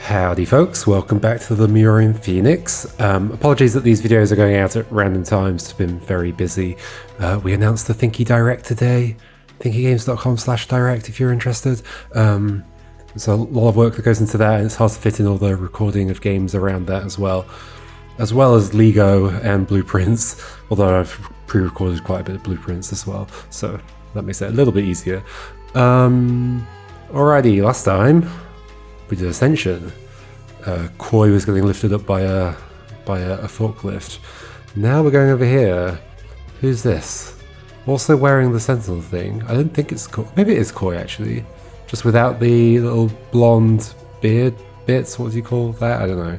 Howdy folks, welcome back to the Lemurian Phoenix. Apologies that these videos are going out at random times, it's been very busy. We announced the Thinky Direct today, thinkygames.com/direct if you're interested. There's a lot of work that goes into that, and it's hard to fit in all the recording of games around that as well as Lego and blueprints, although I've pre-recorded quite a bit of blueprints as well, so that makes it a little bit easier. Alrighty, last time we did Ascension. Koi was getting lifted up by a forklift. Now we're going over here. Who's this? Also wearing the Sentinel thing. I don't think it's Koi. Maybe it is Koi actually. Just without the little blonde beard bits. What do you call that? I don't know.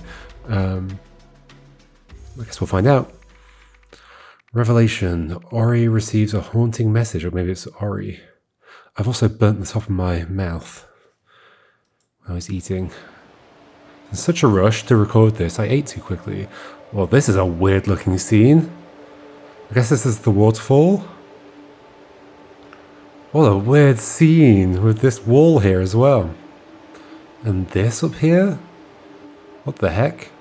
I guess we'll find out. Revelation. Ori receives a haunting message, or maybe it's Ori. I've also burnt the top of my mouth when I was eating. In such a rush to record this, I ate too quickly. Well, this is a weird looking scene. I guess this is the waterfall. What a weird scene with this wall here as well. And this up here? What the heck?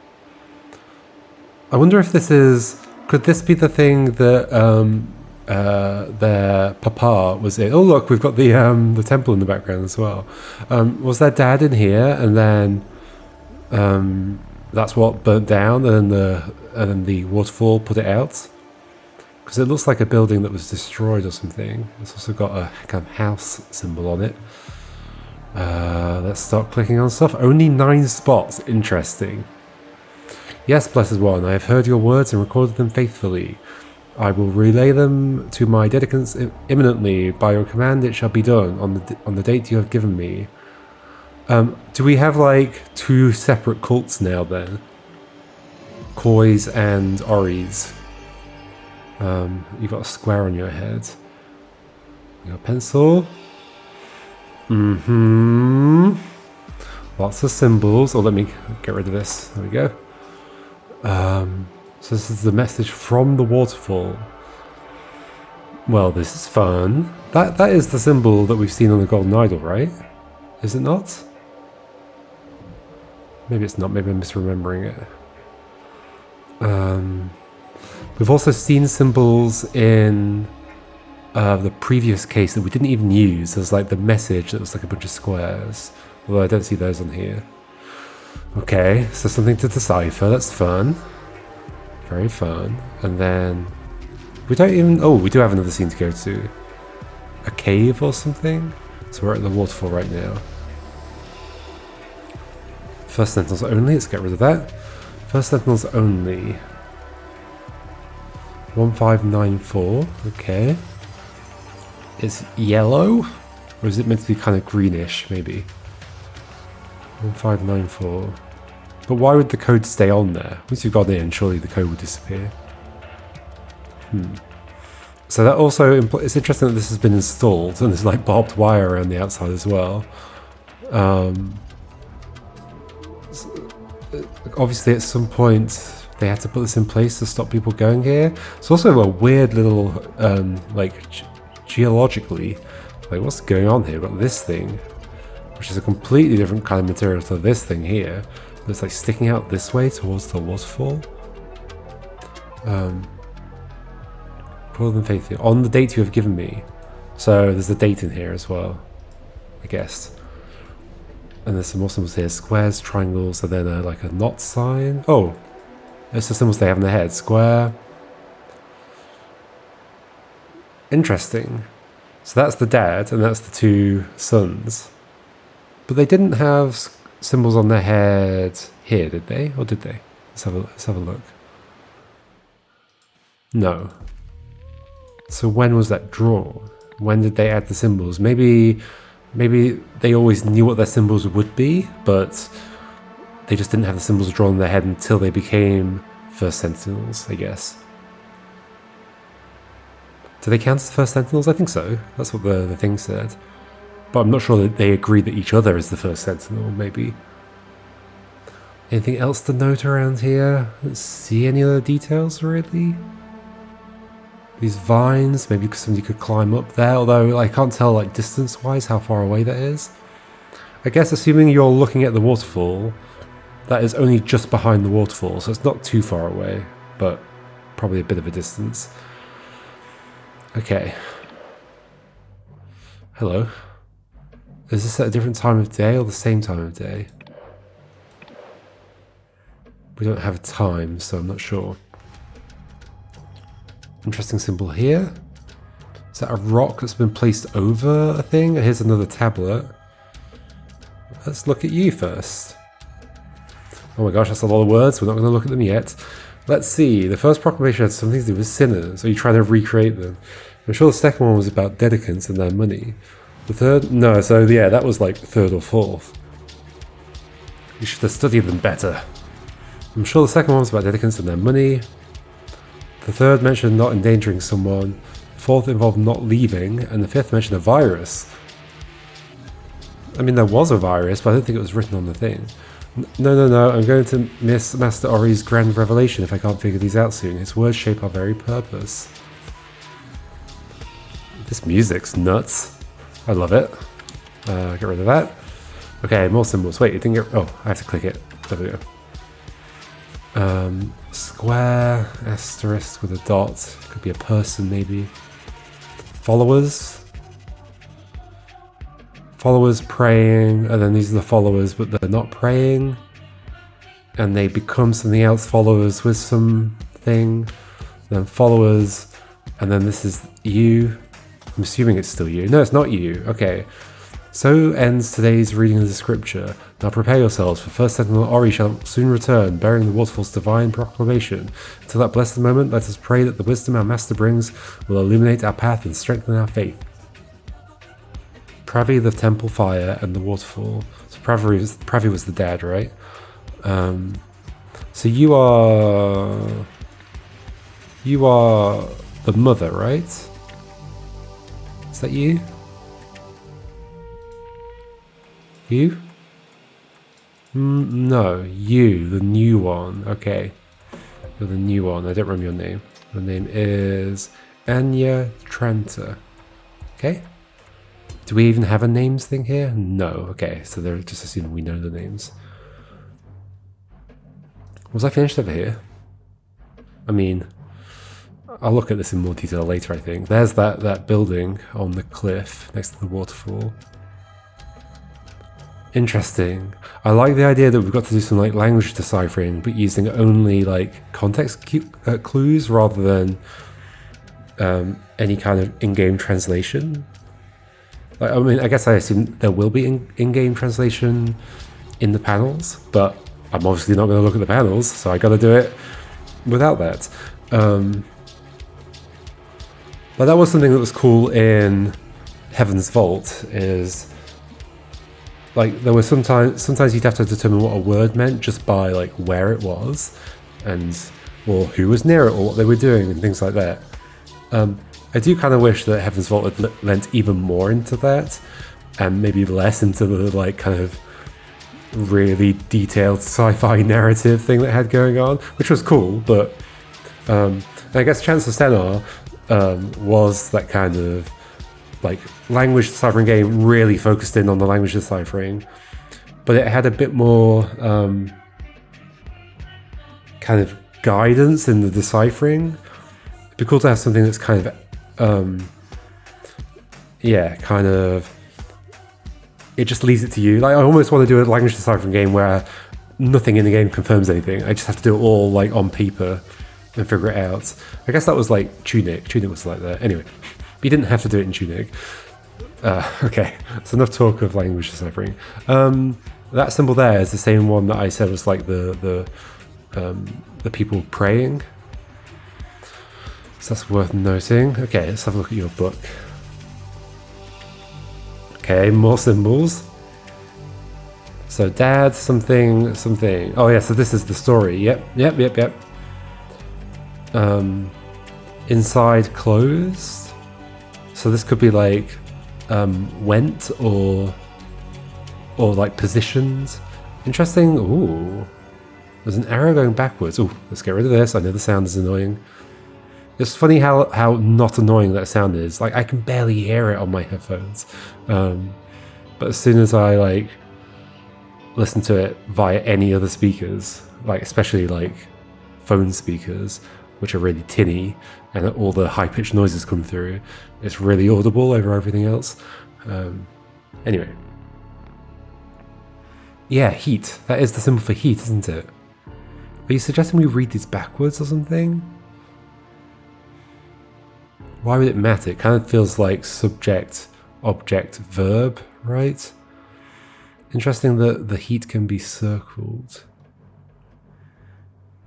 I wonder if this is... Could this be the thing that their papa was in? Oh look, we've got the temple in the background as well. Was their dad in here, and then that's what burnt down, and then the waterfall put it out? Because it looks like a building that was destroyed or something. It's also got a kind of house symbol on it. Let's start clicking on stuff. Only 9 spots. Interesting. Yes, Blessed One, I have heard your words and recorded them faithfully. I will relay them to my dedicants imminently. By your command, it shall be done on the date you have given me. Do we have like 2 separate cults now then? Koi's and Ori's. You got a square on your head. You got a pencil. Lots of symbols. Oh, let me get rid of this. There we go. So this is the message from the waterfall. Well, this is fun. That is the symbol that we've seen on the Golden Idol, right? Is it not? Maybe it's not. Maybe I'm misremembering it. We've also seen symbols in the previous case that we didn't even use. There's like the message that was like a bunch of squares. Although I don't see those on here. Okay, so something to decipher. That's fun. Very fun. And then we don't even... Oh, we do have another scene to go to. A cave or something? So we're at the waterfall right now. First Sentinels only. Let's get rid of that. First Sentinels only. 1594. Okay. It's yellow? Or is it meant to be kind of greenish, maybe? 1594. But why would the code stay on there? Once you've gone in, surely the code would disappear. So that also it's interesting that this has been installed, and there's like barbed wire around the outside as well. Obviously at some point they had to put this in place to stop people going here. It's also a weird little like geologically, like what's going on here? We've got this thing, which is a completely different kind of material to this thing here. It's like sticking out this way towards the waterfall. Call them faithfully on the date you have given me. So there's a date in here as well, I guess. And there's some more symbols here: squares, triangles, and then like a not sign. Oh, it's the symbols they have in their head. Square. Interesting. So that's the dad, and that's the 2 sons. But they didn't have symbols on their head here, did they? Or did they? Let's have a look. No. So when was that drawn? When did they add the symbols? Maybe they always knew what their symbols would be, but they just didn't have the symbols drawn on their head until they became First Sentinels, I guess. Do they count as First Sentinels? I think so. That's what the thing said. But I'm not sure that they agree that each other is the First Sentinel, maybe. Anything else to note around here? I don't see any other details, really. These vines, maybe somebody could climb up there, although I can't tell, like, distance-wise how far away that is. I guess assuming you're looking at the waterfall, That is only just behind the waterfall, so it's not too far away, but probably a bit of a distance. Okay. Hello. Is this at a different time of day or the same time of day? We don't have a time, so I'm not sure. Interesting symbol here. Is that a rock that's been placed over a thing? Here's another tablet. Let's look at you first. Oh my gosh, that's a lot of words. We're not going to look at them yet. Let's see. The first proclamation had something to do with sinners. Are you trying to recreate them? I'm sure the second one was about dedicants and their money. The third? No, so yeah, that was like third or fourth. You should have studied them better. I'm sure the second one was about dedicants and their money. The third mentioned not endangering someone. The fourth involved not leaving. And the fifth mentioned a virus. I mean, there was a virus, but I don't think it was written on the thing. No, I'm going to miss Master Ori's grand revelation if I can't figure these out soon. His words shape our very purpose. This music's nuts. I love it. Get rid of that. Okay, more symbols. Wait, it didn't get... Oh, I have to click it. There we go. Square, asterisk with a dot. Could be a person, maybe. Followers. Followers praying, and then these are the followers, but they're not praying. And they become something else, followers with something. Then followers, and then this is you. I'm assuming it's still you. No, it's not you. Okay. So ends today's reading of the scripture. Now prepare yourselves, for First Sentinel Ori shall soon return, bearing the waterfall's divine proclamation. Until that blessed moment, let us pray that the wisdom our master brings will illuminate our path and strengthen our faith. Pravi, the temple fire, and the waterfall. So Pravi was the dad, right? So you are the mother, right? Is that you? You? No, you, the new one. Okay, you're the new one. I don't remember your name. Your name is Anya Tranta. Okay. Do we even have a names thing here? No. Okay, so they're just assuming we know the names. Was I finished over here? I mean, I'll look at this in more detail later, I think. There's that building on the cliff next to the waterfall. Interesting. I like the idea that we've got to do some like language deciphering, but using only like context clues rather than any kind of in-game translation. I mean, I guess I assume there will be in-game translation in the panels, but I'm obviously not going to look at the panels, so I got to do it without that. But that was something that was cool in Heaven's Vault, is like there was sometimes you'd have to determine what a word meant just by like where it was, and or who was near it or what they were doing and things like that. I do kind of wish that Heaven's Vault had lent even more into that, and maybe less into the like kind of really detailed sci-fi narrative thing that had going on, which was cool. But I guess Chance of Sennar was that kind of like language deciphering game, really focused in on the language deciphering, but it had a bit more kind of guidance in the deciphering. It'd be cool to have something that's kind of it just leaves it to you. Like I almost want to do a language deciphering game where nothing in the game confirms anything. I just have to do it all like on paper and figure it out. I guess that was like Tunic. Tunic was like that. Anyway, but you didn't have to do it in Tunic. Okay, so enough talk of language deciphering. That symbol there is the same one that I said was like the people praying. So that's worth noting. Okay, let's have a look at your book. Okay, more symbols. So dad, something. Oh yeah, so this is the story. Yep. Inside closed. So this could be like went or like positioned. Interesting. Ooh. There's an arrow going backwards. Ooh, let's get rid of this. I know the sound is annoying. It's funny how not annoying that sound is. Like I can barely hear it on my headphones. But as soon as I listen to it via any other speakers, like especially like phone speakers, which are really tinny and all the high-pitched noises come through, it's really audible over everything else. Anyway. Yeah, heat. That is the symbol for heat, isn't it? Are you suggesting we read these backwards or something? Why would it matter? It kind of feels like subject, object, verb, right? Interesting that the heat can be circled.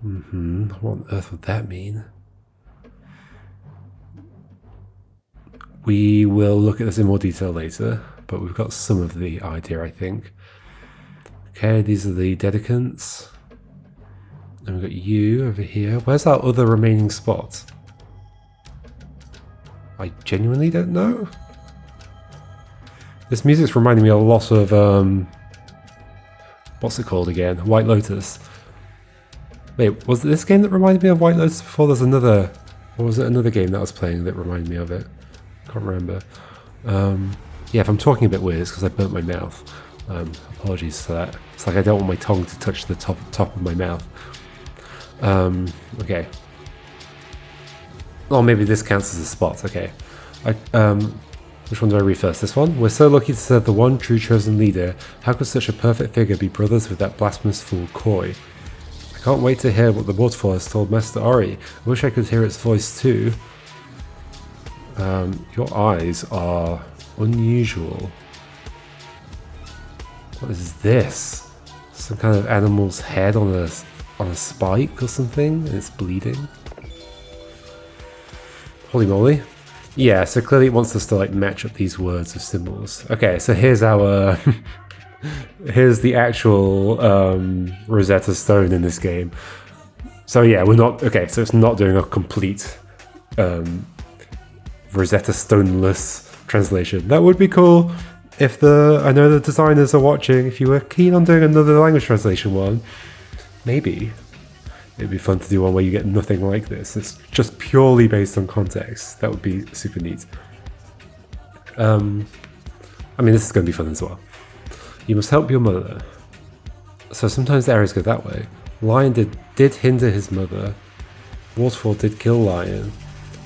What on earth would that mean? We will look at this in more detail later, but we've got some of the idea, I think. Okay, these are the dedicants. And we've got you over here. Where's our other remaining spot? I genuinely don't know. This music's reminding me a lot of, what's it called again? White Lotus. Wait, was it this game that reminded me of White Lotus before? There's another, or was it another game that I was playing that reminded me of it? Can't remember. Yeah, if I'm talking a bit weird, it's because I burnt my mouth. Apologies for that. It's like I don't want my tongue to touch the top of my mouth. Okay. Oh, maybe this counts as a spot. Okay. Which one do I read first? This one? We're so lucky to serve the one true chosen leader. How could such a perfect figure be brothers with that blasphemous fool Koi? I can't wait to hear what the waterfall has told Master Ori. I wish I could hear its voice too. Your eyes are unusual. What is this? Some kind of animal's head on a spike or something, and it's bleeding. Holy moly. Yeah, so clearly it wants us to like match up these words with symbols. Okay, so here's our here's the actual Rosetta Stone in this game. So yeah, we're not okay, so it's not doing a complete Rosetta Stone-less translation. That would be cool if I know the designers are watching, if you were keen on doing another language translation one, maybe it'd be fun to do one where you get nothing like this. It's just purely based on context. That would be super neat. I mean, this is going to be fun as well. You must help your mother. So sometimes the arrows go that way. Lion did hinder his mother. Waterfall did kill Lion.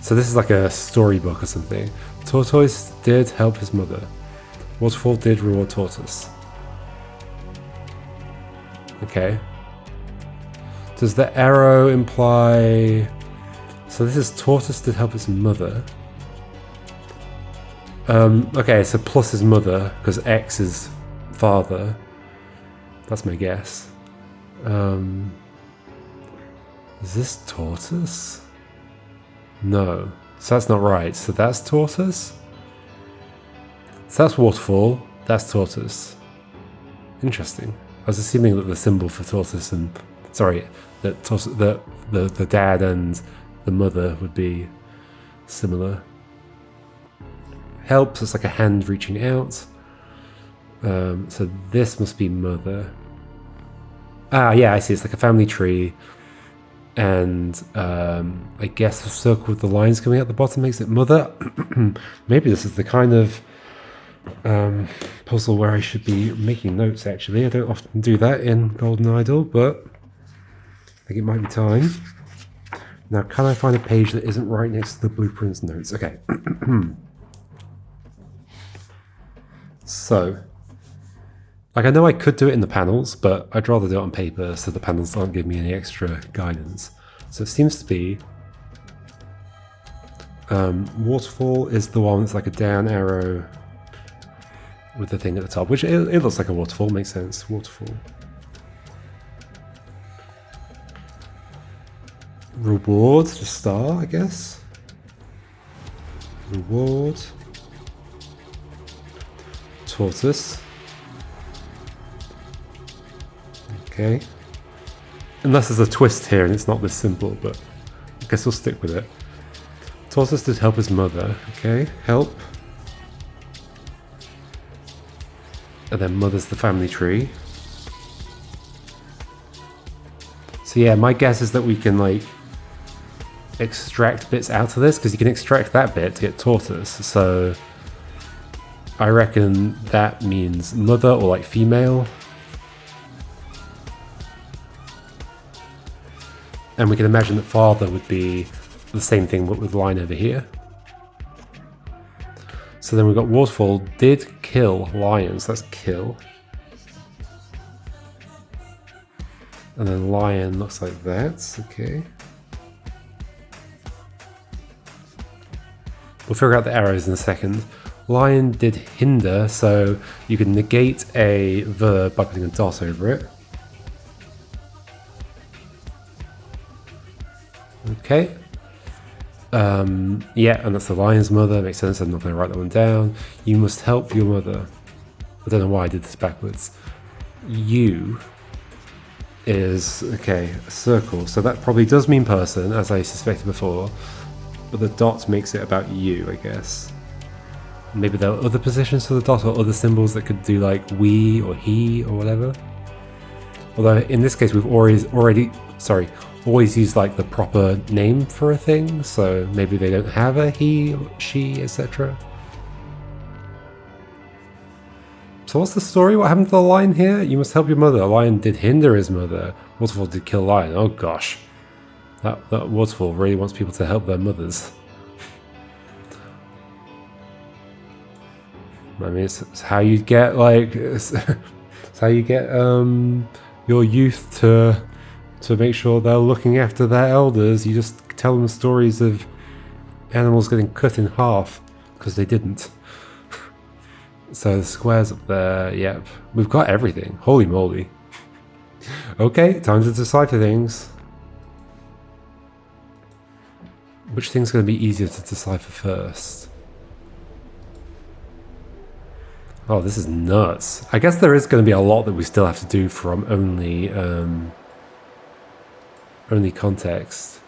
So this is like a storybook or something. Tortoise did help his mother. Waterfall did reward Tortoise. Okay. Does the arrow imply... So this is Tortoise did help his mother. Okay, so plus his mother, because X is father. That's my guess. Is this Tortoise? No. So that's not right. So that's Tortoise? So that's Waterfall. That's Tortoise. Interesting. I was assuming that the symbol for Tortoise and... Sorry, that the dad and the mother would be similar. Help, so it's like a hand reaching out. So this must be mother. Ah, yeah, I see. It's like a family tree. And I guess the circle with the lines coming out the bottom makes it mother. Maybe this is the kind of puzzle where I should be making notes, actually. I don't often do that in Golden Idol, but I think it might be time. Now, can I find a page that isn't right next to the blueprints notes? Okay. So, like, I know I could do it in the panels, but I'd rather do it on paper so the panels don't give me any extra guidance. So it seems to be waterfall is the one that's like a down arrow with the thing at the top, which it looks like a waterfall, makes sense. Waterfall. Reward, the star, I guess. Reward. Tortoise. Okay. Unless there's a twist here and it's not this simple, but I guess we'll stick with it. Tortoise did help his mother. Okay, help. And then mother's the family tree. So yeah, my guess is that we can like extract bits out of this, because you can extract that bit to get tortoise. So I reckon that means mother or like female. And we can imagine that father would be the same thing but with line over here. So then we've got waterfall did kill lions. That's kill. And then lion looks like that. Okay. We'll figure out the arrows in a second. Lion did hinder, so you can negate a verb by putting a dot over it. Okay. Yeah, and that's the lion's mother. Makes sense. I'm not going to write that one down. You must help your mother. I don't know why I did this backwards. You is, okay, a circle. So that probably does mean person, as I suspected before. But the dot makes it about you, I guess. Maybe there are other positions for the dot or other symbols that could do like we or he or whatever. Although in this case we've always used like the proper name for a thing, so maybe they don't have a he, she, etc. So what's the story? What happened to the lion here? You must help your mother. A lion did hinder his mother. Waterfall did kill lion. Oh gosh. That waterfall really wants people to help their mothers. I mean, it's how you get like, it's how you get your youth to make sure they're looking after their elders. You just tell them stories of animals getting cut in half because they didn't. So the squares up there, yep, we've got everything. Holy moly! Okay, time to decipher things. Which thing's going to be easier to decipher first? Oh, this is nuts. I guess there is going to be a lot that we still have to do from only context.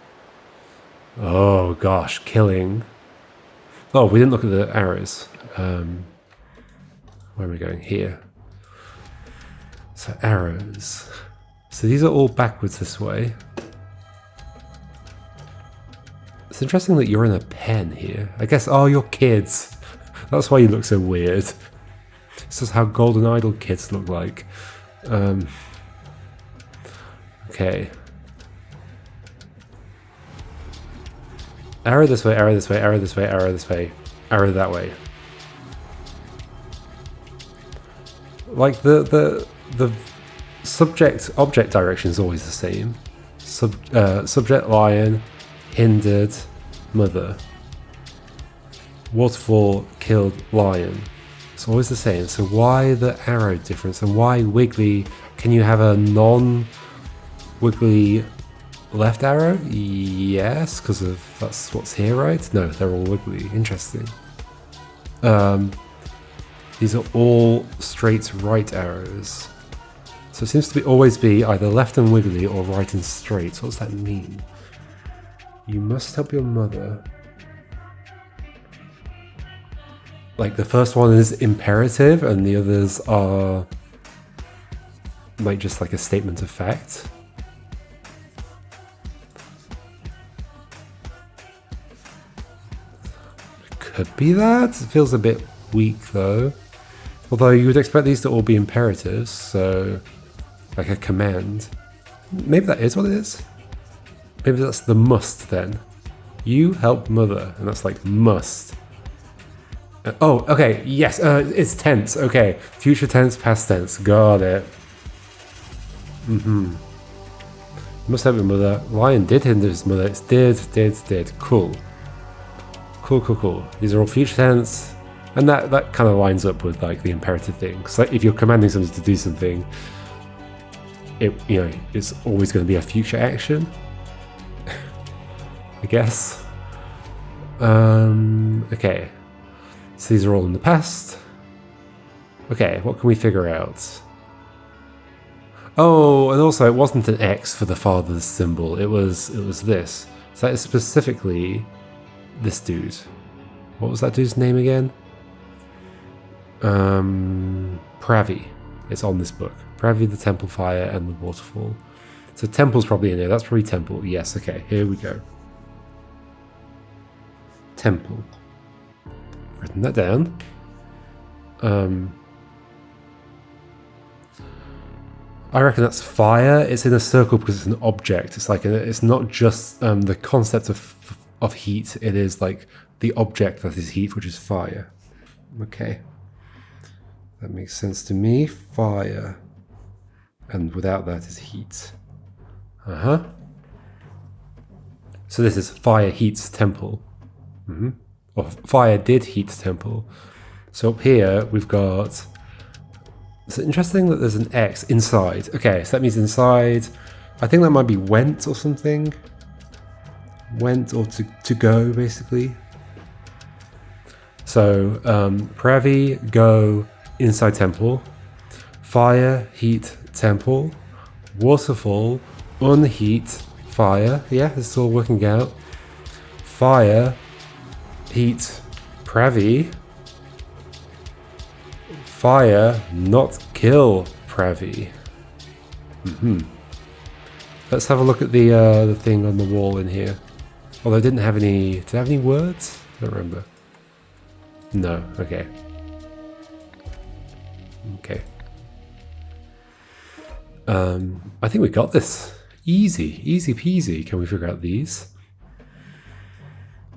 Oh gosh, killing. Oh, we didn't look at the arrows. Where are we going? Here. So arrows. So these are all backwards this way. It's interesting that you're in a pen here. I guess, oh, you're kids. That's why you look so weird. This is how Golden Idol kids look like. Okay. Arrow this way, arrow this way, arrow this way, arrow this way, arrow that way. Like the subject-object direction is always the same. Subject lion, hindered mother. Waterfall killed lion. It's always the same. So why the arrow difference? And why Wiggly? Can you have a non-Wiggly left arrow? Yes, because of that's what's here, right? No, they're all Wiggly. Interesting. These are all straight right arrows. So it seems to always be either left and Wiggly or right and straight. So what does that mean? You must help your mother. Like the first one is imperative and the others are like just like a statement of fact. Could be that. It feels a bit weak though. Although you would expect these to all be imperatives, so like a command. Maybe that is what it is. Maybe that's the must then. You help mother, and that's like must. Oh, okay, yes, it's tense. Okay, future tense, past tense. Got it. Must help your mother. Lion did hinder his mother. It's did. Cool. Cool. These are all future tense. And that kind of lines up with like the imperative thing. So like, if you're commanding something to do something, it's always going to be a future action. I guess. Okay. So these are all in the past. Okay, what can we figure out? Oh, and also it wasn't an X for the father's symbol. It was this. So that is specifically this dude. What was that dude's name again? Pravi. It's on this book. Pravi, the Temple Fire, and the Waterfall. So Temple's probably in there. That's probably Temple. Yes, okay, here we go. Temple. Written that down. I reckon that's fire. It's in a circle because it's an object. It's like it's not just the concept of heat. It is like the object that is heat, which is fire. Okay, that makes sense to me. Fire, and without that is heat. So this is fire heats temple. Or fire did heat temple. So up here we've got. It's interesting that there's an X inside. Okay, so that means inside. I think that might be went or something. Went or to go, basically. So, Pravi, go, inside temple. Fire, heat, temple. Waterfall, unheat, fire. Yeah, this is all working out. Fire, heat, Pravi. Fire, not kill Pravi. Let's have a look at the thing on the wall in here. Although I didn't have any. Did I have any words? I don't remember. No. Okay. Okay. I think we got this. Easy peasy. Can we figure out these?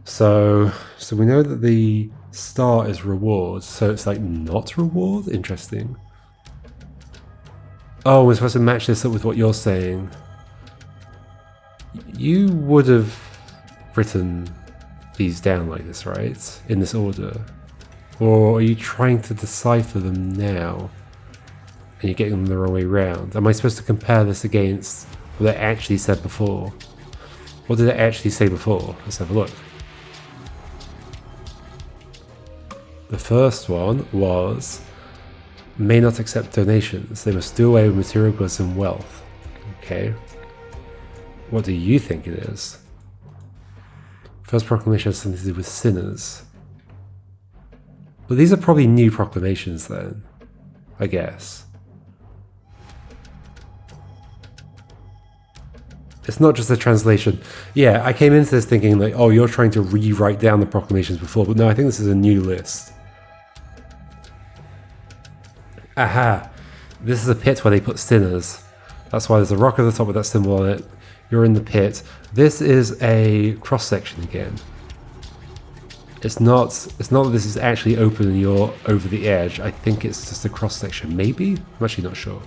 So we know that the star is reward, so it's like not reward? Interesting. Oh, we're supposed to match this up with what you're saying. You would have written these down like this, right? In this order. Or are you trying to decipher them now? And you're getting them the wrong way round? Am I supposed to compare this against what they actually said before? What did it actually say before? Let's have a look. The first one was, may not accept donations. They must do away with material goods and wealth. Okay. What do you think it is? First proclamation has something to do with sinners. But these are probably new proclamations then, I guess. It's not just a translation. Yeah, I came into this thinking like, oh, you're trying to rewrite down the proclamations before, but no, I think this is a new list. Aha! This is a pit where they put sinners. That's why there's a rock at the top with that symbol on it. You're in the pit. This is a cross section again. It's not that this is actually open and you're over the edge. I think it's just a cross section. Maybe? I'm actually not sure.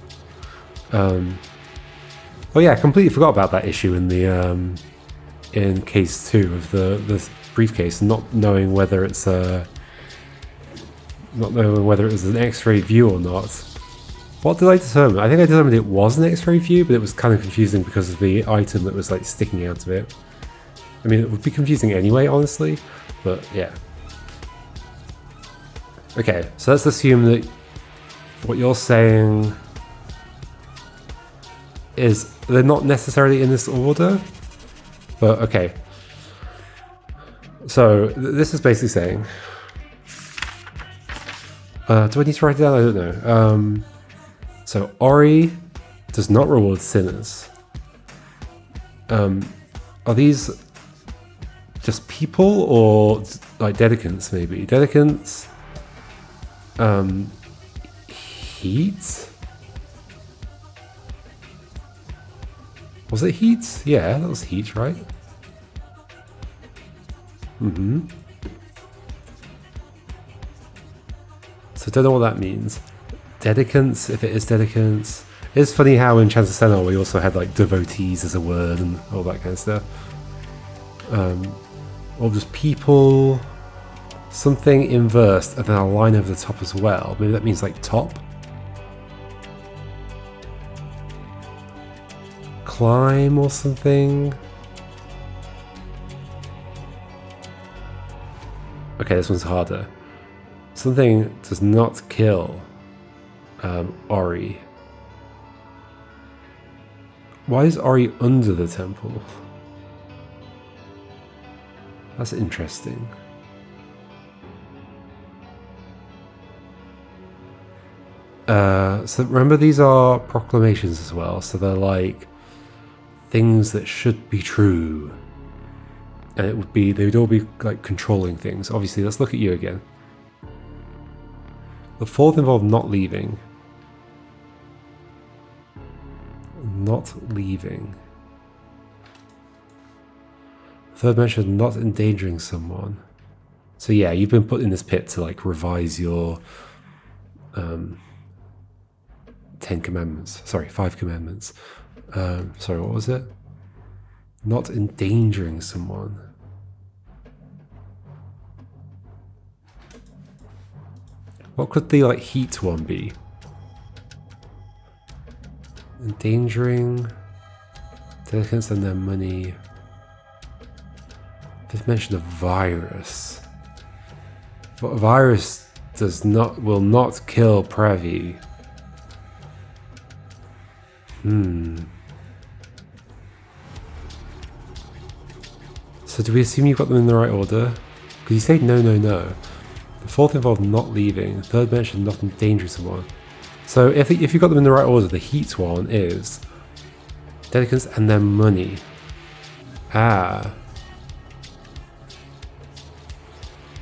Oh yeah, I completely forgot about that issue in the in case 2 of the briefcase, not knowing whether it's an X-ray view or not. What did I determine? I think I determined it was an X-ray view, but it was kind of confusing because of the item that was like sticking out of it. I mean, it would be confusing anyway, honestly, but yeah. Okay, so let's assume that what you're saying is they're not necessarily in this order, but okay. So this is basically saying, do I need to write it down? I don't know. So Ori does not reward sinners. Are these just people or like dedicants maybe? Dedicants, heat? Was it heat? Yeah, that was heat, right? So I don't know what that means. Dedicants, if it is dedicants. It's funny how in Transcendent we also had like devotees as a word and all that kind of stuff. Or just people, something inversed, and then a line over the top as well. Maybe that means like top. Climb or something. Okay, this one's harder. Something does not kill Ori. Why is Ori under the temple? That's interesting. So remember, these are proclamations as well, so they're like things that should be true. And they would all be like controlling things. Obviously, let's look at you again. The fourth involved not leaving. Not leaving. Third mention, not endangering someone. So yeah, you've been put in this pit to like revise your 10 commandments. Sorry, 5 commandments. Sorry, what was it? Not endangering someone. What could the like heat one be? Endangering delicants and their money. Fifth mention of virus. Virus will not kill Previ. So do we assume you've got them in the right order? Because you say no, no, no. The fourth involved not leaving. The third mentioned not endangering someone. So if you got them in the right order, the heat one is delicants and their money. Ah.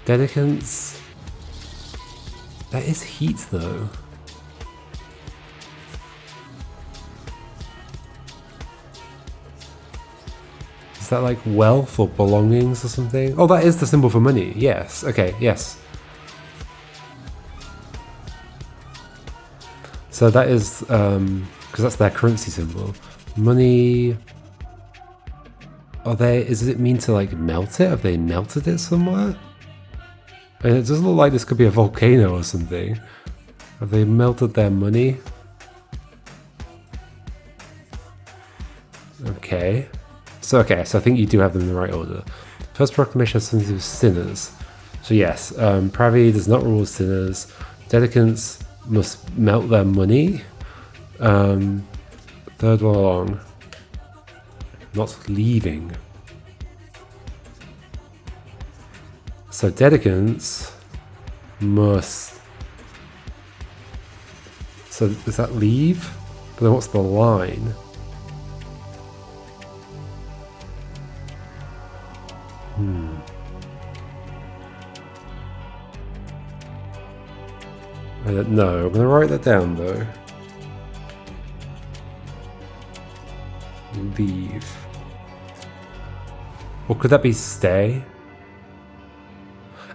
Delicants. That is heat though. Is that like wealth or belongings or something? Oh, that is the symbol for money. Yes. Okay. Yes. So that is because that's their currency symbol. Money. Does it mean to like melt it? Have they melted it somewhere? And it doesn't look like this could be a volcano or something. Have they melted their money? Okay. So I think you do have them in the right order. First proclamation has something to do with sinners. So yes, Pravi does not rule sinners. Dedicants must melt their money. Third one along. Not leaving. So dedicants must. So does that leave? But then what's the line? I don't know. I'm going to write that down though. Leave. Or could that be stay?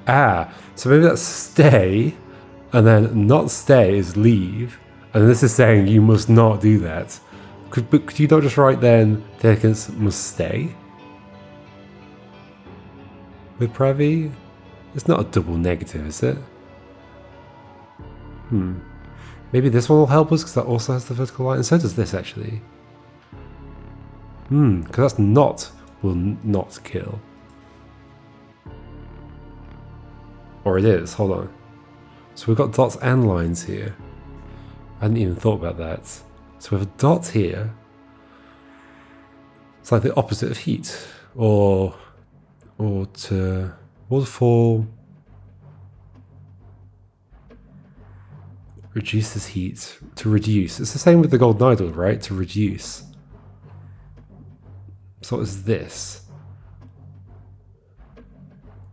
Ah, so maybe that's stay, and then not stay is leave, and this is saying you must not do that. Could you not just write then dedicants must stay? With Pravi? It's not a double negative, is it? Maybe this one will help us because that also has the vertical line, and so does this actually. Because that's not will not kill. Or it is, hold on. So we've got dots and lines here. I hadn't even thought about that. So we have a dot here. It's like the opposite of heat. Or to waterfall reduces heat. To reduce. It's the same with the golden idol, right? To reduce. So what is this?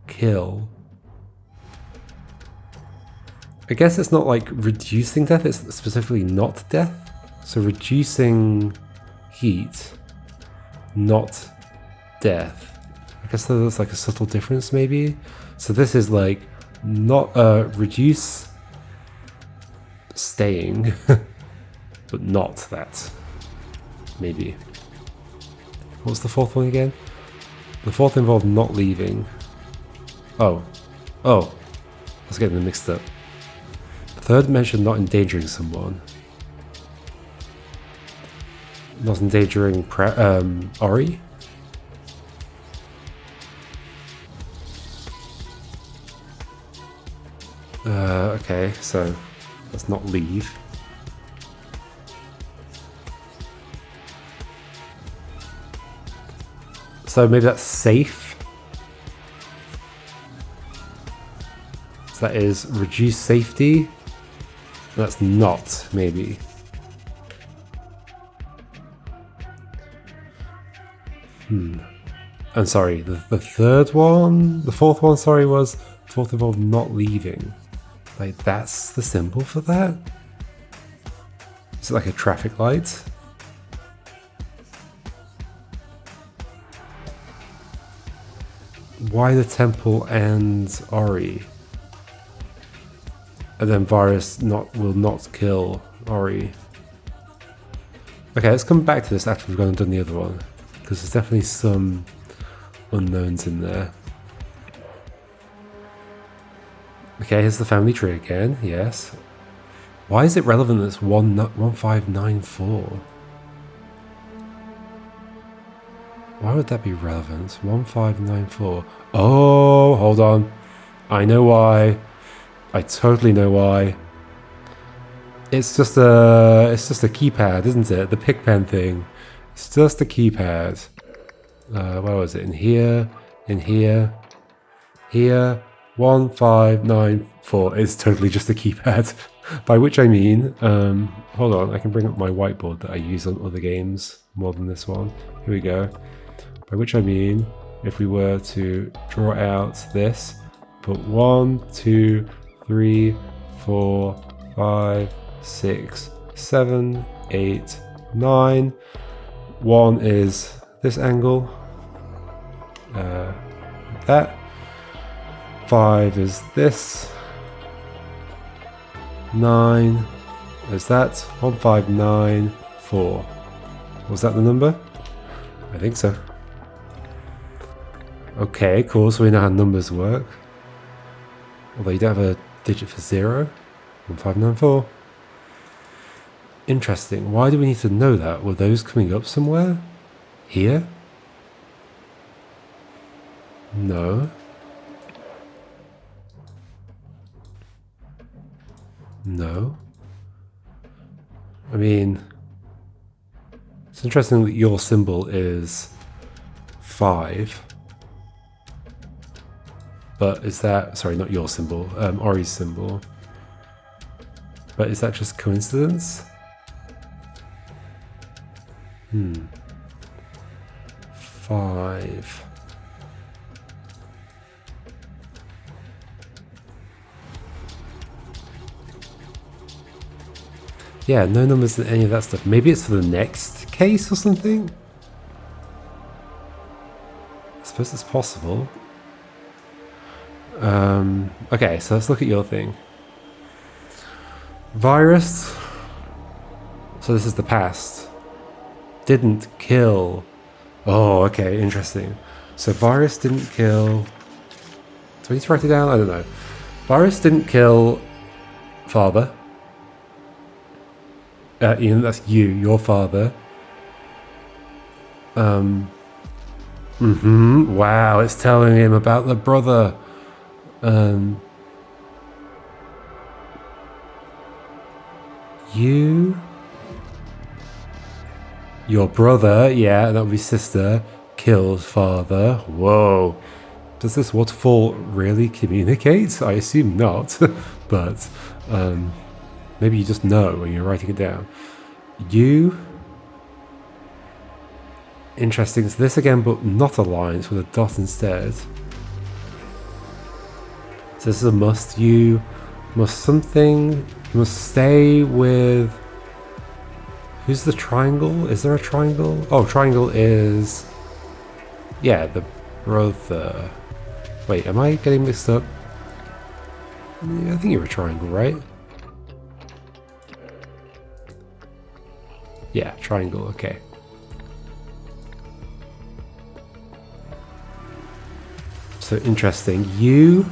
Kill. I guess it's not like reducing death, it's specifically not death. So reducing heat, not death. I guess there's like a subtle difference maybe. So this is like not reduce staying, but not that. Maybe. What's the fourth one again? The fourth involved not leaving. Oh, I was getting them mixed up. Third mentioned not endangering someone. Not endangering Ori? Okay, so let's not leave. So maybe that's safe. So that is reduce safety. That's not, maybe. I'm sorry, the third one? The fourth one, sorry, was fourth involved not leaving. Like, that's the symbol for that? Is it like a traffic light? why the temple and Ori? And then Virus will not kill Ori. Okay, let's come back to this after we've gone and done the other one, because there's definitely some unknowns in there. Okay, here's the family tree again, yes. Why is it relevant that it's 1594? Why would that be relevant? 1594. Oh, hold on. I know why. I totally know why. It's just a keypad, isn't it? The pick pen thing. It's just a keypad. Where was it? In here, here. 1594. It's totally just a keypad. By which I mean, hold on, I can bring up my whiteboard that I use on other games more than this one. Here we go. By which I mean, if we were to draw out this, put 1, 2, 3, 4, 5, 6, 7, 8, 9. 1 is this angle, like that. 5 is this. 9 is that. 1594. Was that the number? I think so. Okay, cool. So we know how numbers work. Although you don't have a digit for 0. 1594. Interesting. Why do we need to know that? Were those coming up somewhere? Here? No. No. I mean, it's interesting that your symbol is 5. But is that, sorry, not your symbol, Ori's symbol. But is that just coincidence? 5. Yeah, no numbers in any of that stuff. Maybe it's for the next case or something? I suppose it's possible. Okay, so let's look at your thing. Virus. So this is the past. Didn't kill. Oh, okay, interesting. So Virus didn't kill. Do we need to write it down? I don't know. Virus didn't kill father. Ian, that's you, your father. Wow, it's telling him about the brother. You, your brother, yeah, that would be sister, killed father. Whoa. Does this waterfall really communicate? I assume not, but maybe you just know when you're writing it down. You. Interesting. So this again, but not a line, it's with a dot instead. So this is a must. You must something. You must stay with. Who's the triangle? Is there a triangle? Oh, triangle is. Yeah, the brother. Wait, am I getting mixed up? Yeah, I think you're a triangle, right? Yeah, triangle, okay. So interesting. You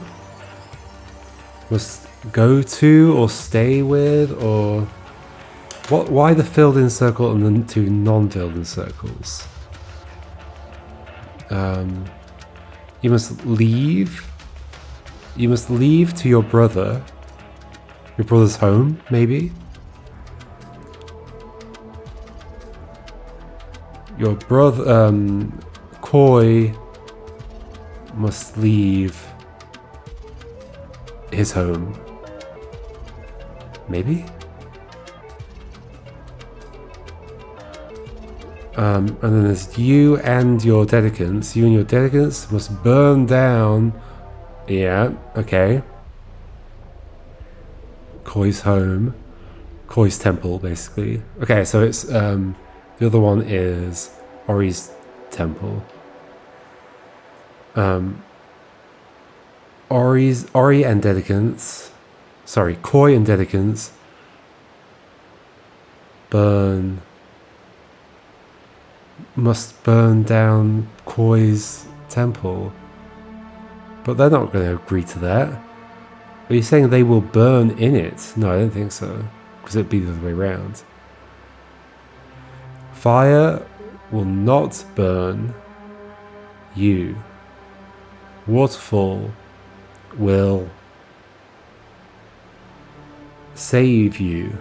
must go to or stay with or what? Why the filled in circle and then two non-filled in circles? You must leave. You must leave to your brother. Your brother's home, maybe. Your brother, Koi, must leave his home. Maybe? And then there's you and your dedicants. You and your dedicants must burn down. Yeah, okay. Koi's home. Koi's temple, basically. Okay, so it's, the other one is Ori's temple. Ori and Dedicants, sorry, Koi and Dedicants must burn down Koi's temple. But they're not going to agree to that. Are you saying they will burn in it? No, I don't think so. Because it'd be the other way around. Fire will not burn you. Waterfall will save you.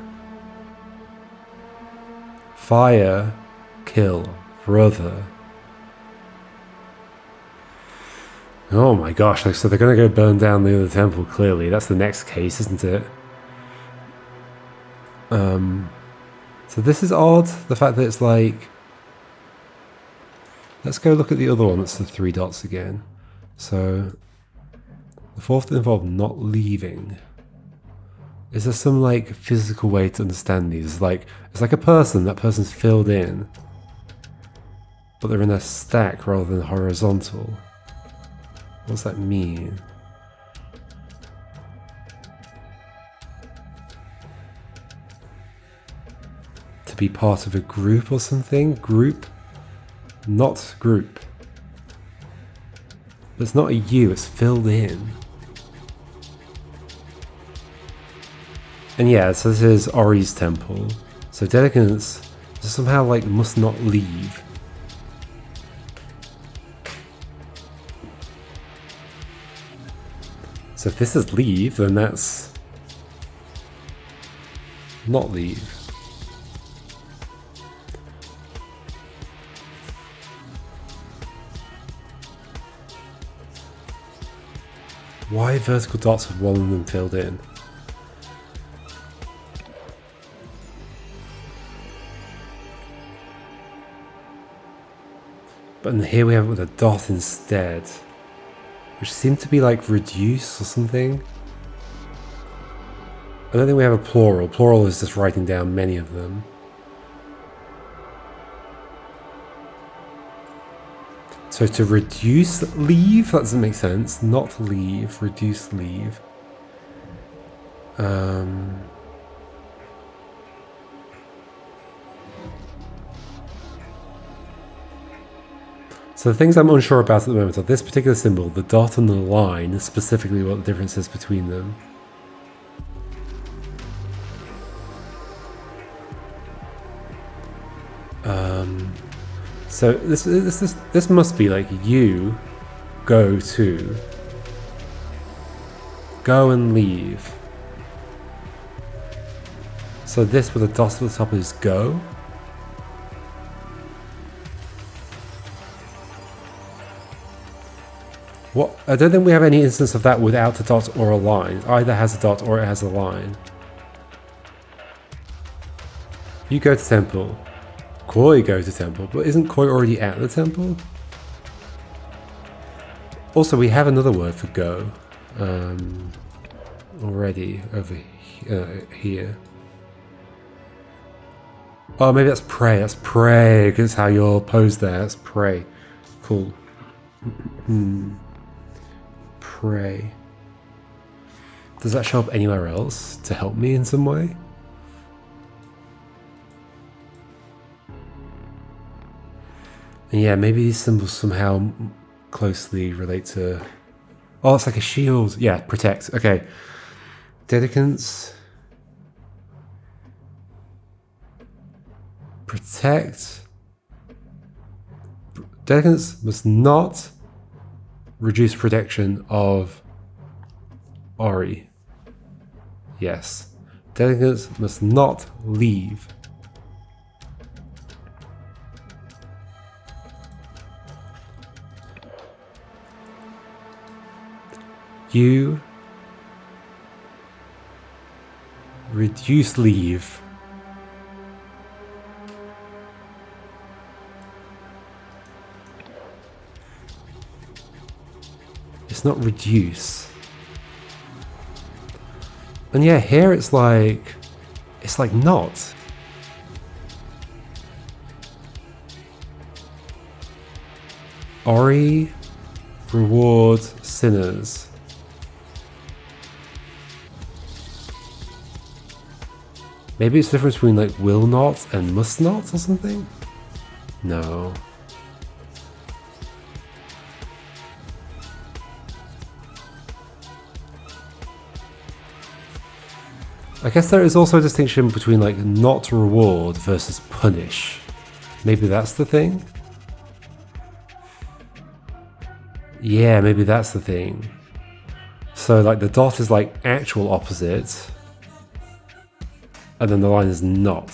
Fire kill brother. Oh my gosh, so they're going to go burn down the other temple, clearly. That's the next case, isn't it? So this is odd, the fact that it's like... Let's go look at the other one, that's the 3 dots again. So, the fourth involved not leaving. Is there some like physical way to understand these? It's like a person, that person's filled in. But they're in a stack rather than horizontal. What does that mean? To be part of a group or something? Group? Not group. But it's not a U, it's filled in. And yeah, so this is Ori's temple. So Dedicants somehow like must not leave. So if this is leave, then that's not leave. Why vertical dots with one of them filled in? But here we have it with a dot instead, which seemed to be like reduce or something. I don't think we have a plural. Plural is just writing down many of them. So to reduce leave, that doesn't make sense. Not leave, reduce leave. So the things I'm unsure about at the moment are this particular symbol, the dot and the line, specifically what the difference is between them. So this must be like you go to, go and leave. So this with a dot at the top is go. What? I don't think we have any instance of that without a dot or a line. It either has a dot or it has a line. You go to temple. Koi goes to temple, but isn't Koi already at the temple? Also, we have another word for go already over here. Oh, maybe that's pray. That's pray, because how you're posed there. That's pray. Cool. Pray. Does that show up anywhere else to help me in some way? And yeah, maybe these symbols somehow closely relate to... Oh, it's like a shield. Yeah, protect. Okay. Dedicants. Protect. Dedicants must not reduce protection of Ori. Yes. Dedicants must not leave. You reduce leave. It's not reduce. And yeah, here it's like not. Ori reward sinners. Maybe it's the difference between like will not and must not or something? No. I guess there is also a distinction between like not reward versus punish. Maybe that's the thing? Yeah, maybe that's the thing. So like the dot is like actual opposite. And then the line is not.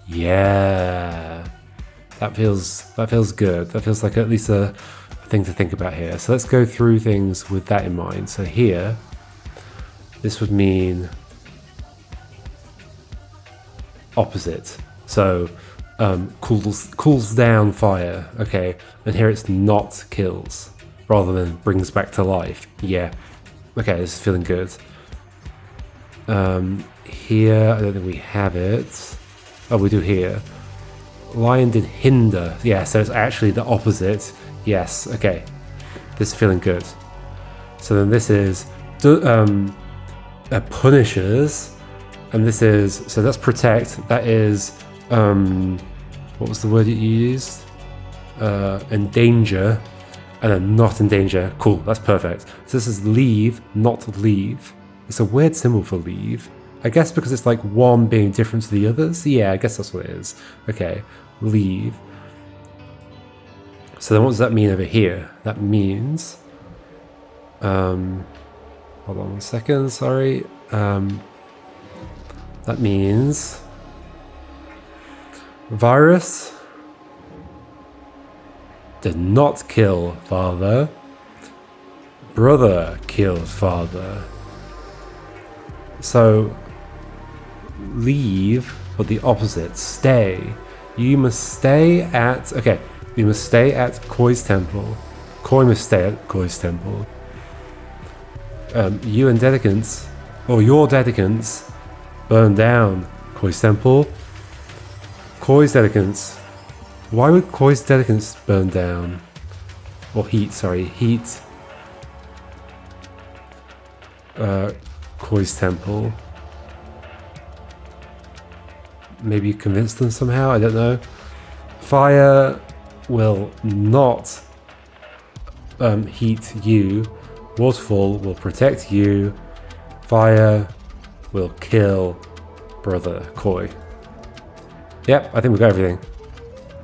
Yeah. That feels good. That feels like at least a thing to think about here. So let's go through things with that in mind. So here, this would mean opposite. So cools down fire. Okay. And here it's not kills rather than brings back to life. Yeah. Okay, this is feeling good. Here, I don't think we have it. Oh, we do here. Lion did hinder. Yeah, so it's actually the opposite. Yes, okay. This is feeling good. So then this is punishes. And this is, so that's protect. That is, what was the word you used? Endanger. And then not endanger. Cool, that's perfect. So this is leave, not leave. It's a weird symbol for leave. I guess because it's like one being different to the others. Yeah, I guess that's what it is. Okay, leave. So then what does that mean over here? That means... hold on 1 second, sorry. That means... virus did not kill father. Brother killed father. So, leave, but the opposite, stay. You must stay at, okay, you must stay at Koi's temple. Koi must stay at Koi's temple. You and dedicants, or your dedicants, burn down Koi's temple. Koi's dedicants. Why would Koi's dedicants burn down? Or heat, sorry, heat. Koi's temple. Maybe convince them somehow, I don't know. Fire will not heat you. Waterfall will protect you. Fire will kill brother Koi. Yep, I think we got everything.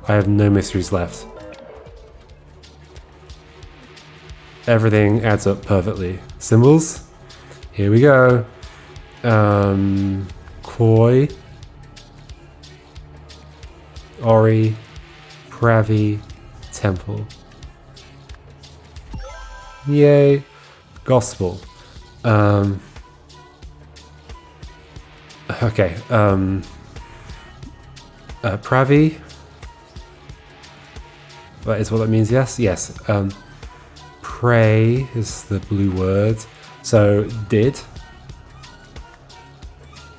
I have no mysteries left. Everything adds up perfectly. Symbols? Here we go. Koi, Ori, Pravi, Temple. Yay. Gospel. Okay. Pravi. That is what that means, yes? Yes. Pray is the blue word. So, did.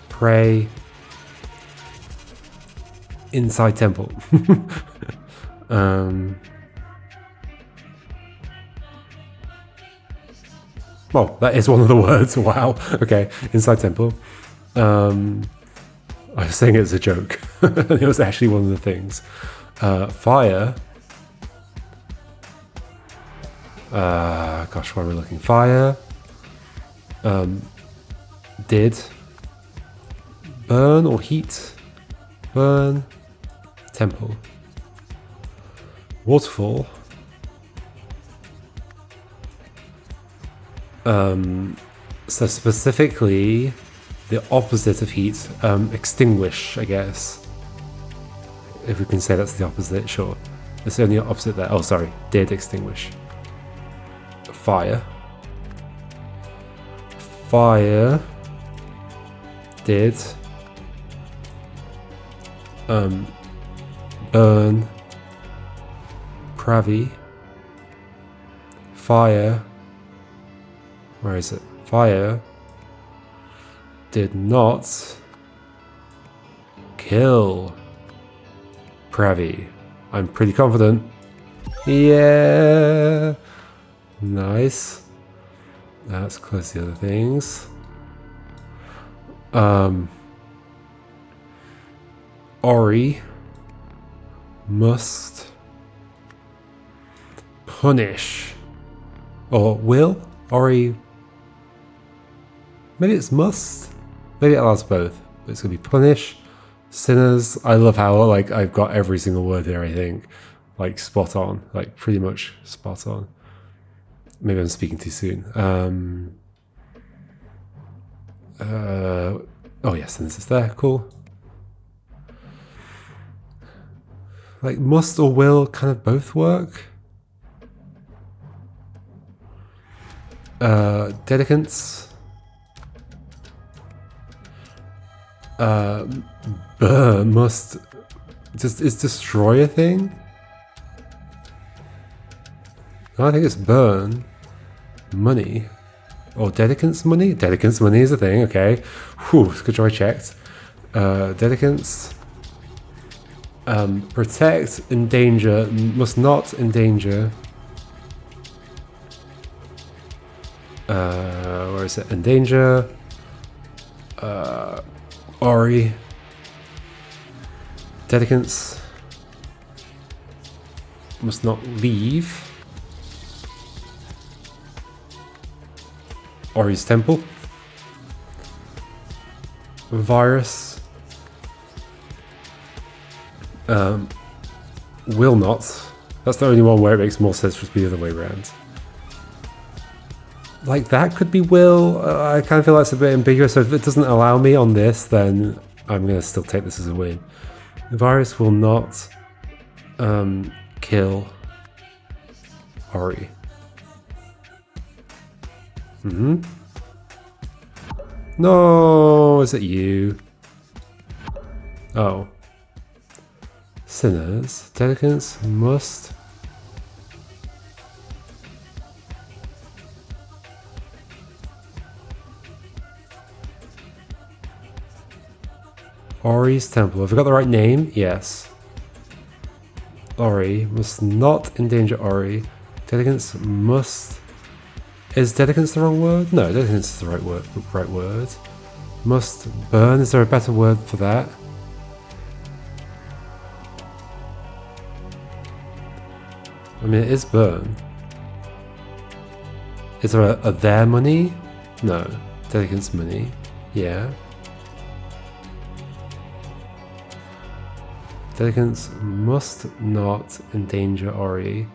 Pray. Inside temple. Well, that is one of the words. Wow. Okay. Inside temple. I was saying it as a joke. It was actually one of the things. Fire. Gosh, where are we looking? Fire. Did. Burn or heat. Burn. Temple. Waterfall. So specifically, the opposite of heat, extinguish, I guess. If we can say that's the opposite, sure. It's the only opposite there. Oh, sorry, did extinguish. Fire. Fire. Did. Burn. Pravi. Fire. Where is it? Fire did not kill Pravi. I'm pretty confident. Yeah. Nice. Let's close the other things. Ori must punish. Or will? Ori... Maybe it's must? Maybe it allows both. But it's going to be punish. Sinners. I love how like I've got every single word here, I think. Like spot on. Like pretty much spot on. Maybe I'm speaking too soon. Oh yes, sinners is there. Cool. Like must or will kind of both work. Dedicants. Burn must just is destroy a thing? No, I think it's burn money. Or dedicants money? Dedicants money is a thing, okay. Whew, good job I checked. Dedicants. Protect, endanger, must not endanger. Where is it? Endanger. Ori. Dedicants. Must not leave. Ori's temple. Virus. Will not. That's the only one where it makes more sense for it to be the other way around. Like that could be will. I kind of feel like it's a bit ambiguous, so if it doesn't allow me on this, then I'm going to still take this as a win. The virus will not kill Ori. No, is it you? Oh. Sinners, dedicants must... Ori's temple. Have I got the right name? Yes. Ori must not endanger Ori. Dedicants must... Is dedicants the wrong word? No, dedicants is the right word. Must burn. Is there a better word for that? I mean, it is burn. Is there a their money? No. Dedicants money. Yeah. Dedicants must not endanger Ori.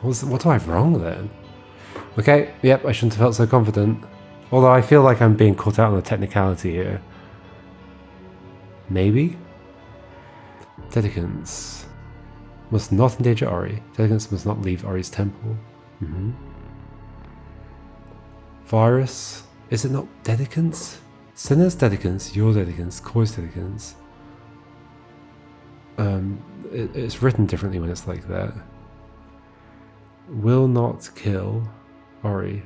What do I have wrong then? Okay, yep, I shouldn't have felt so confident. Although I feel like I'm being caught out on a technicality here. Maybe? Dedicants must not endanger Ori. Dedicants must not leave Ori's temple. Virus. Is it not dedicants? Sinners dedicants, your dedicants, Koi's dedicants. It's written differently when it's like that. Will not kill Ori.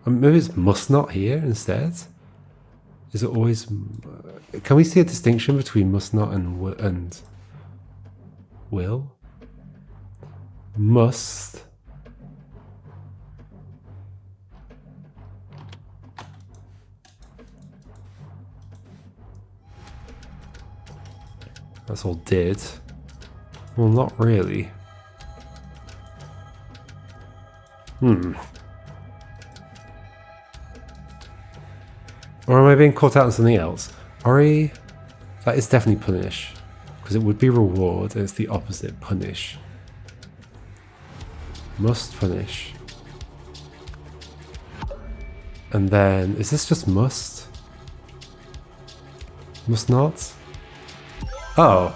Maybe it's must not here instead? Is it always... Can we see a distinction between must not and will? Must... That's all did. Well, not really. Or am I being caught out on something else? Ori... That is definitely punish. Because it would be reward, and it's the opposite, punish. Must punish. And then... Is this just must? Must not? Oh.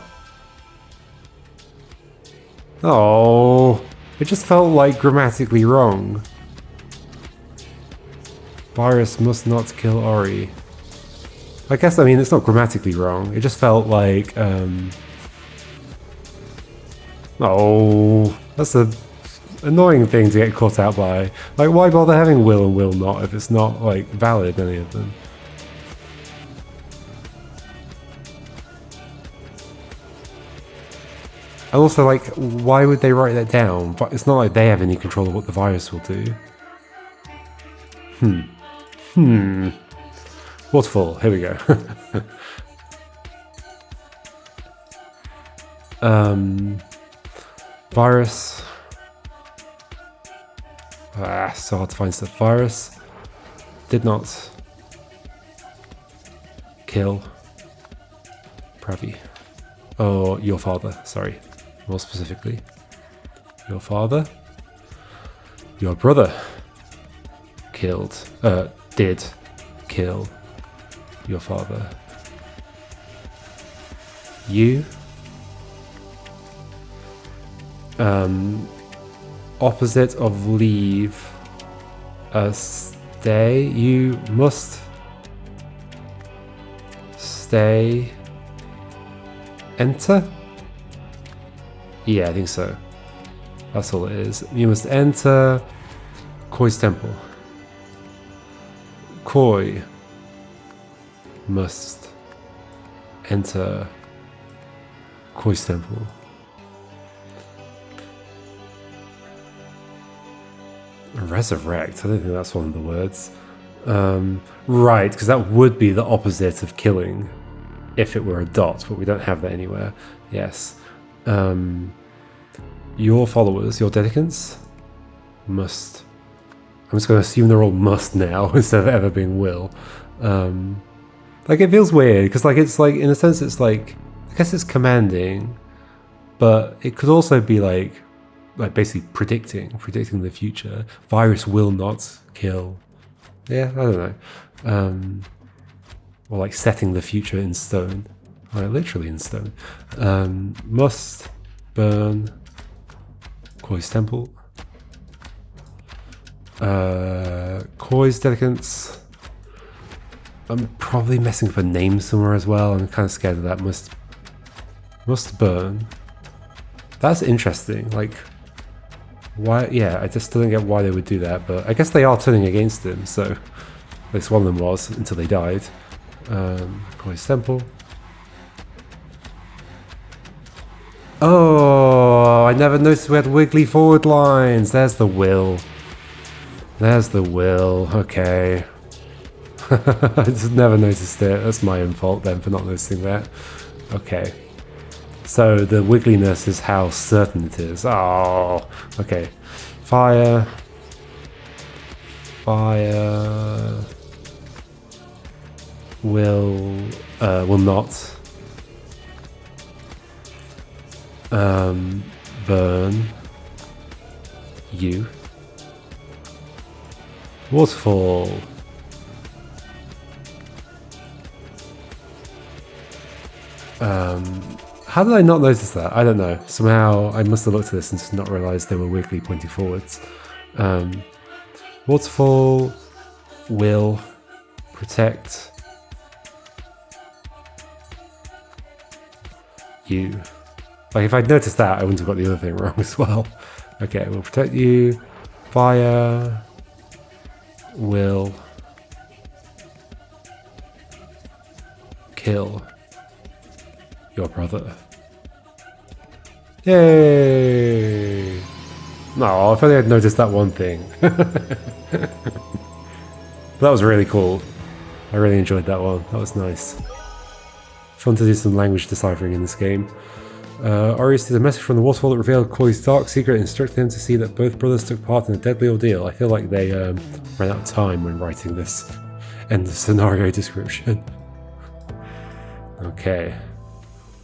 Oh. It just felt like grammatically wrong. Virus must not kill Ori. I guess, I mean, it's not grammatically wrong. It just felt like, Oh, that's a annoying thing to get caught out by. Like, why bother having will and will not if it's not, like, valid, any of them? And also, like, why would they write that down? But it's not like they have any control of what the virus will do. Waterfall, here we go. Virus. So hard to find stuff. Virus. Did not kill Pravi. Oh, your father, sorry. More specifically. Your father. Your brother did kill your father. You opposite of leave, stay. You must stay. Enter? Yeah, I think so. That's all it is. You must enter Koi's temple. Koi must enter Koi's temple. Resurrect? I don't think that's one of the words. Right, because that would be the opposite of killing if it were a dot, but we don't have that anywhere. Yes. Your followers, your dedicants, must... I'm just going to assume they're all must now instead of ever being will. Like, it feels weird because, like, it's like, in a sense, it's like, I guess it's commanding, but it could also be like basically predicting the future. Virus will not kill. Yeah, I don't know. Or like setting the future in stone, like literally in stone. Must burn Koi's temple. Koi's dedicants. I'm probably messing up a name somewhere as well. I'm kind of scared of that. Must burn. That's interesting. Like, why? Yeah, I just don't get why they would do that. But I guess they are turning against him. So at least one of them was until they died. Koi's temple. Oh, I never noticed we had wiggly forward lines. There's the will. There's the will. Okay. I just never noticed it. That's my own fault then for not noticing that. Okay. So the wiggliness is how certain it is. Oh, okay. Fire. Fire. Will not. Burn. You. Waterfall. How did I not notice that? I don't know. Somehow I must have looked at this and just not realised they were wiggly pointing forwards. Waterfall. Will. Protect. You. Like, if I'd noticed that, I wouldn't have got the other thing wrong as well. Okay, we'll protect you. Fire. Will. Kill. Your brother. Yay! No, if only I'd noticed that one thing. That was really cool. I really enjoyed that one. That was nice. Fun to do some language deciphering in this game. Ori received a message from the waterfall that revealed Koi's dark secret, instructing him to see that both brothers took part in a deadly ordeal. I feel like they ran out of time when writing this end of scenario description. Okay.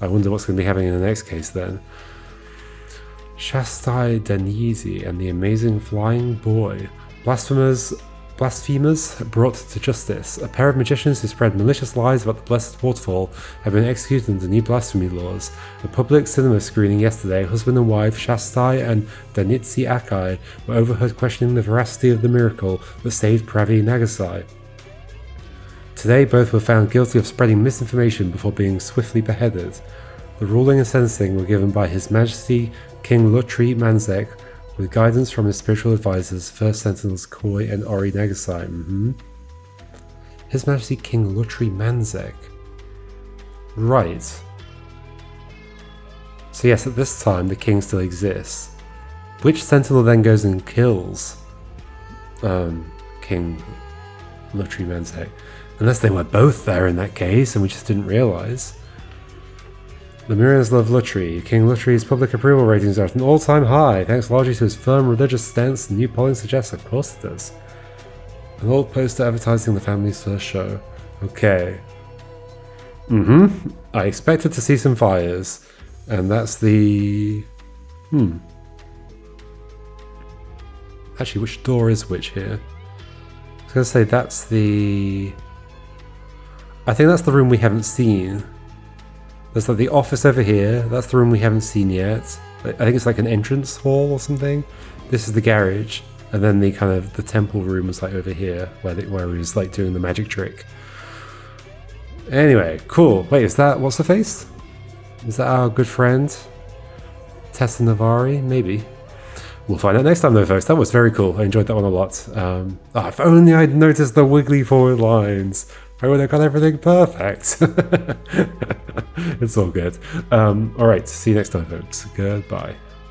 I wonder what's going to be happening in the next case then. Shastai Danizi and the Amazing Flying Boy. Blasphemers brought to justice. A pair of magicians who spread malicious lies about the Blessed Waterfall have been executed under new blasphemy laws. A public cinema screening yesterday, husband and wife Shastai and Danitsi Akai were overheard questioning the veracity of the miracle that saved Pravi Nagasai. Today, both were found guilty of spreading misinformation before being swiftly beheaded. The ruling and sentencing were given by His Majesty King Lutri Manzek, with guidance from his spiritual advisors, First Sentinels Koi and Ori Nagasai. His Majesty King Lutri Manzek. Right. So yes, at this time the king still exists. Which sentinel then goes and kills King Lottery men say. Unless they were both there in that case and we just didn't realise. Lemurians love Lutri. King Lutri's public approval ratings are at an all-time high, thanks largely to his firm religious stance. The new polling suggests, of course it does. An old poster advertising the family's first show. Okay. I expected to see some fires. And that's the... Actually, which door is which here? I was going to say that's the... I think that's the room we haven't seen. There's like the office over here. That's the room we haven't seen yet. I think it's like an entrance hall or something. This is the garage. And then the kind of the temple room was like over here where he was like doing the magic trick. Anyway, cool. Wait, is that... What's the face? Is that our good friend? Tessa Navari? Maybe. We'll find out next time though, folks. That was very cool. I enjoyed that one a lot. If only I'd noticed the wiggly forward lines. I would have got everything perfect. It's all good. Alright, see you next time, folks. Goodbye.